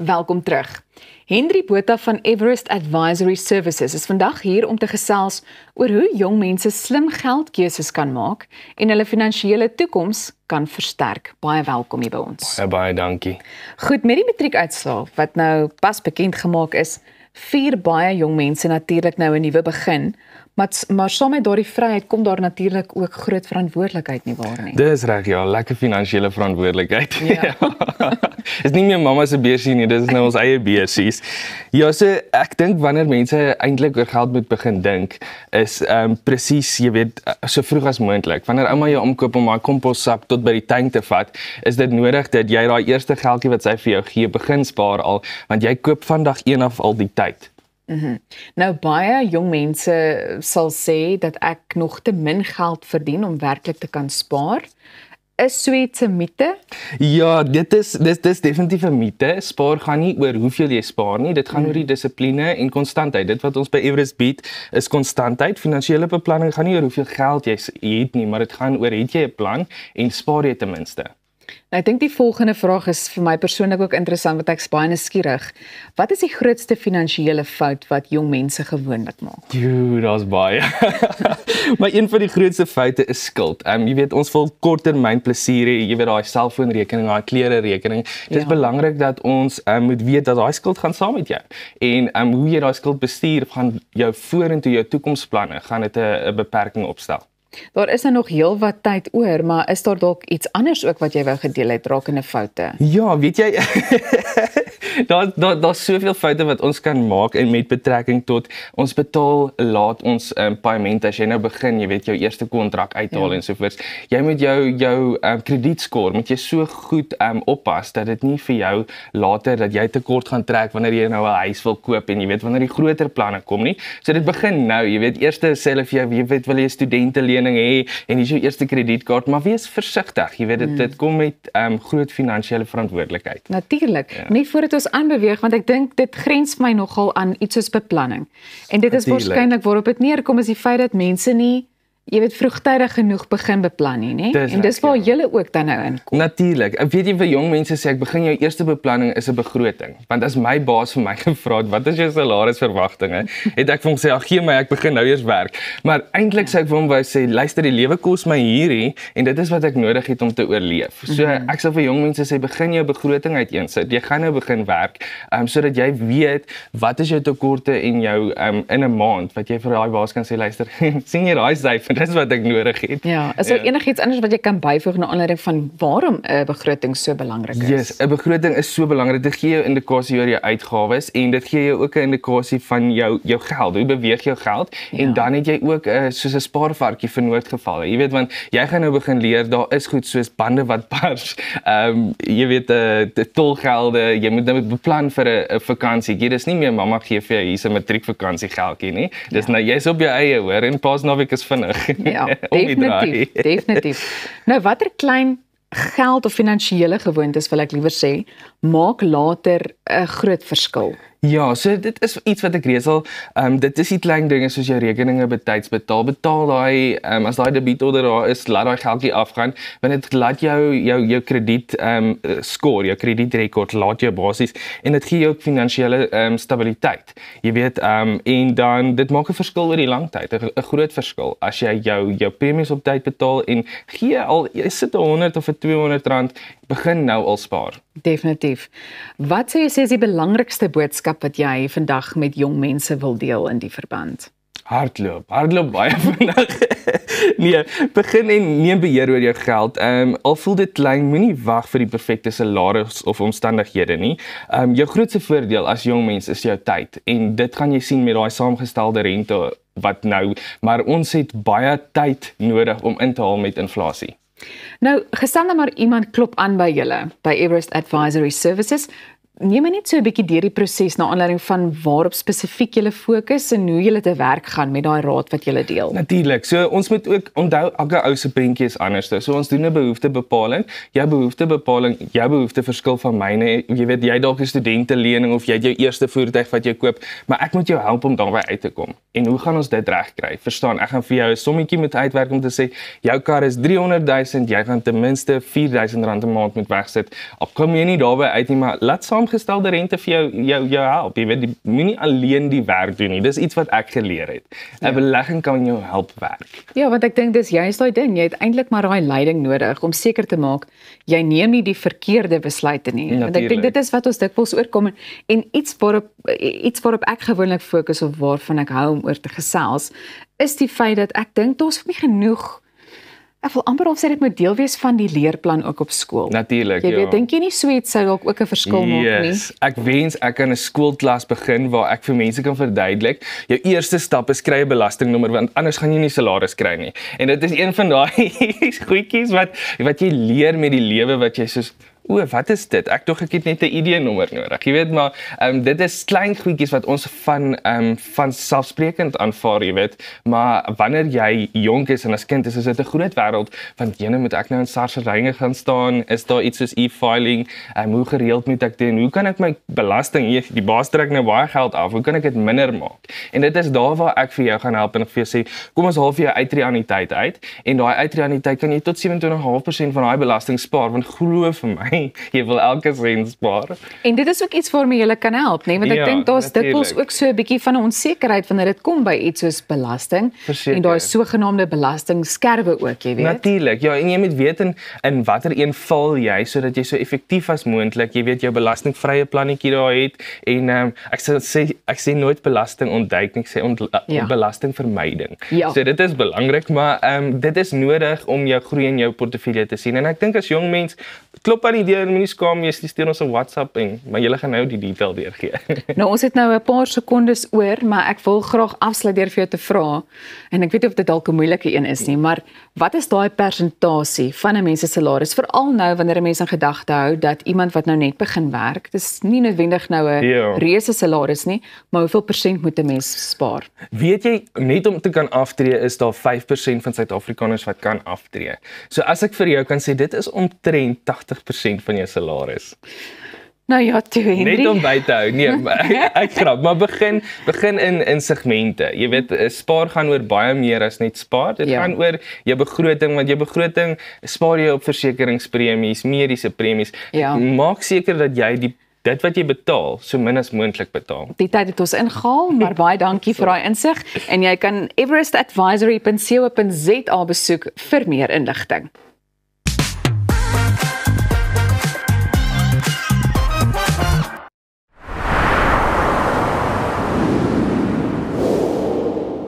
Welkom terug. Henry Botha van Everest Advisory Services is vandag hier om te gesels oor hoe jong mense slim geldkeuses kan maak en hulle finansiële toekoms kan versterk. Baie welkom hier by ons. Baie dankie. Goed, met die matriekuitslae wat nou pas bekend gemaak is, vier baie jong mense natuurlik nou 'n nuwe begin. Maar saam met daardie vryheid kom daar natuurlik ook groot verantwoordelikheid nie waar nie. Dis reg, ja, lekker finansiële verantwoordelikheid. Ja. Is nie meer mamma se beursie nie, dis nou ons eie beursies. Ja, so ek dink wanneer mense eintlik oor geld moet begin dink, is presies, jy weet, so vroeg as moontlik. Wanneer ouma jou omkoop om haar kompossak tot by die tuin te vat, is dit nodig dat jy daai eerste geldjie wat sy vir jou gee, begin spaar al, want jy koop van dag 1 af al die tyd. Nou baie jong mense sal sê dat ek nog te min geld verdien om werklik te kan spaar. Is so iets 'n mite? Ja, dit is definitief 'n mite. Spaar gaan nie oor hoeveel jy spaar nie, dit gaan oor die dissipline en konstantheid. Dit wat ons by Everest bied is konstantheid. Finansiële beplanning gaan nie oor hoeveel geld jy het nie, maar dit gaan oor het jy 'n plan en spaar jy ten minste. Nou, ek dink die volgende vraag is vir my persoonlik ook interessant, want ek is baie nuuskierig. Wat is die grootste finansiële fout wat jong mense gewoonlik maak? Joe, daar's baie. Maar een van die grootste foute is skuld. Jy weet, ons wil korttermyn plesier hê, jy weet daai selfoonrekening, daai klere rekening. Dit is belangrik dat ons moet weet dat daai skuld gaan saam met jou. En hoe jy daai skuld bestuur gaan jou vorentoe jou toekomsplanne gaan dit 'n beperking opstel. Daar is nou nog heel wat tyd oor, maar is daar dalk iets anders ook wat jy wou gedeel het rakende foute? Ja, weet jy, daar's soveel foute wat ons kan maak en met betrekking tot ons betaal laat ons paaiement as jy nou begin, jy weet jou eerste kontrak uithaal en sovoorts. Jy moet jou kredietskoor moet jy so goed oppas dat dit nie vir jou later dat jy tekort gaan trek wanneer jy nou 'n huis wil koop en jy weet wanneer die groter planne kom nie. So dit begin nou, jy weet eerste sê hulle vir jou, jy weet wil jy studentelening hê en dis jou eerste kredietkaart, maar wees versigtig, jy weet dit kom met groot finansiële verantwoordelikheid. Natuurlik, nie voordat ons aanbeweeg, want ek dink dit grens vir my nogal aan iets soos beplanning. En dit is waarskynlik waarop dit neerkom is die feit dat mense nie, jy weet, vroegtydig genoeg begin beplan nie, né? En dis waar julle ook dan nou inkom. Natuurlik. Ek weet jy vir jong mense sê ek begin jou eerste beplanning is 'n begroting. Want as my baas vir my gevra het, wat is jou salarisverwagtinge? Het ek vir hom sê, "Ag, gee my, ek begin nou eers werk." Maar eintlik sê ek vir hom wou sê, "Luister, die lewe kos my hierdie en dit is wat ek nodig het om te oorleef." So ek sal vir jong mense sê, begin jou begroting uiteensit. Jy gaan nou begin werk, sodat jy weet wat is jou tekorte in jou in 'n maand wat jy vir daai baas kan sê, "Luister, sien jy daai syfer? Dis wat ek nodig het." Ja, is daar enigiets anders wat jy kan byvoeg na aanleiding van waarom 'n begroting so belangrik is? Yes, 'n begroting is so belangrik. Dit gee jou indikasie oor jou uitgawes en dit gee jou ook 'n indikasie van jou geld. Hoe beweeg jou geld? En dan het jy ook soos 'n spaarvarkie vir noodgevalle. Jy weet, want jy gaan nou begin leer, daar is goed soos bande wat bars. Jy weet die tolgelde, jy moet nou beplan vir 'n vakansie. Dis nie meer mamma gee vir jou hier 'n matriekvakantiegeldjie nie. Dis nou jy's op jou eie hoor en paasnaweek is vinnig. Ja, definitief. Nou watter klein geld of finansiële gewoontes wil ek liewer sê, maak later 'n groot verskil? Ja, so dit is iets wat ek reeds al, dit is die klein dinge soos jou rekeninge betyds betaal daai, as daai debietorder daar is, laat daai geldjie afgaan, want dit laat jou krediet score, jou kredietrekord laat jou basies, en dit gee jou ook finansiële stabiliteit, jy weet, en dan, dit maak 'n verskil oor die lang tyd, 'n groot verskil, as jy jou premies op tyd betaal, en gee al, jy sit 'n 100 of 'n 200 rand, begin nou al spaar. Definitief. Wat sou jy sê is die belangrikste boodskap wat jy vandag met jong mense wil deel in die verband? Hardloop baie vandag. Nee, begin en neem beheer oor jou geld. Al voel dit klein, moenie wag vir die perfekte salaris of omstandighede nie. Jou grootste voordeel as jong mens is jou tyd en dit gaan jy sien met daai saamgestelde rente wat nou, maar ons het baie tyd nodig om in te haal met inflasie. Nou, gestel nou maar iemand klop aan by julle, by Everest Advisory Services. Neem my net so 'n bietjie deur die proses na aanleiding van waarop spesifiek julle fokus en hoe julle te werk gaan met daai raad wat julle deel. Natuurlik. So ons moet ook onthou elke ou se prentjie is anders. So ons doen 'n behoeftebepaling. Jou behoefte verskil van myne. Jy weet jy dalk 'n studentelening of jy het jou eerste voertuig wat jy koop, maar ek moet jou help om daarby uit te kom. En hoe gaan ons dit regkry? Verstaan, ek gaan vir jou 'n sommetjie moet uitwerk om te sê jou kar is 300 000, jy gaan ten minste 4 000 rand 'n maand moet wegsit. Op kom jy nie daarby uit nie, maar laat saam saamgestelde rente vir jou help. Jy weet, moenie alleen die werk doen nie. Dis iets wat ek geleer het. 'n Belegging kan jou help werk. Ja, want ek dink dis juist daai ding. Jy het eintlik maar daai leiding nodig om seker te maak jy neem nie die verkeerde besluite nie. Want ek dink dit is wat ons dikwels oorkom en iets waarop ek gewoonlik fokus of waarvan ek hou om oor te gesels, is die feit dat ek dink daar's nie genoeg. Ek wil amper of sê dit moet deel wees van die leerplan ook op skool. Natuurlik, Jy weet, dink jy nie so iets sou dalk ook 'n verskil maak nie? Ek wens ek kan 'n skoolklas begin waar ek vir mense kan verduidelik, jou eerste stap is kry 'n belastingnommer want anders gaan jy nie salaris kry nie. En dit is een van daai goedjies wat jy leer met die lewe wat jy soos wat is dit? Ek dink ek het net 'n ID-nommer nodig. Jy weet maar, dit is klein goedjies wat ons van selfsprekend aanvaar, jy weet. Maar wanneer jy jonk is en as kind is dit 'n groot wêreld van jene moet ek nou in SARS se ringe gaan staan? Is daar iets soos e-filing? Hoe gereeld moet ek doen? Hoe kan ek my belasting, die baas trek nou baie geld af. Hoe kan ek dit minder maak? En dit is daar waar ek vir jou gaan help en vir jou sê, kom ons haal vir jou uitreaniteit uit. En daai uitreaniteit kan jy tot 27,5% van daai belasting spaar, want glo vir my, jy wil elke sent spaar. En dit is ook iets waarmee jy kan help, nee, want ek dink daar's dikwels ook so 'n bietjie van 'n onsekerheid wanneer dit kom by iets soos belasting en daai sogenaamde belastingskerwe ook, jy weet. Natuurlik. Ja, en jy moet weet in watter een val jy sodat jy so effektief as moontlik, jy weet jou belastingvrye plannetjie daar het en ek sê nooit belasting ontduik nie, ek sê belastingvermyding. Ja. So dit is belangrik, maar dit is nodig om jou groei in jou portefeulje te sien. En ek dink as jong mens klop aan die deur, moenie skaam wees, stuur ons 'n WhatsApp maar julle gaan nou die detail deurgee. Nou ons het nou 'n paar sekondes oor, maar ek wil graag afsluit deur vir jou te vra en ek weet nie of dit dalk 'n moeilike een is nie, maar wat is daai persentasie van 'n mens se salaris veral nou wanneer 'n mens in gedagte hou dat iemand wat nou net begin werk, dis nie noodwendig nou 'n reuse salaris nie, maar hoeveel persent moet 'n mens spaar? Weet jy, net om te kan aftree is daar 5% van Suid-Afrikaners wat kan aftree. So as ek vir jou kan sê dit is omtrent 80% van jou salaris. Nou ja, toe Henry. Net om by te hou. Nee, ek grap, maar begin in segmente. Jy weet, spaar gaan oor baie meer as net spaar. Dit gaan oor jou begroting, want jou begroting spaar jy op versekeringspremies, mediese premies. Maak seker dat jy dit wat jy betaal, so min as moontlik betaal. Die tyd het ons ingehaal, maar baie dankie vir daai insig en jy kan everestadvisory.co.za besoek vir meer inligting.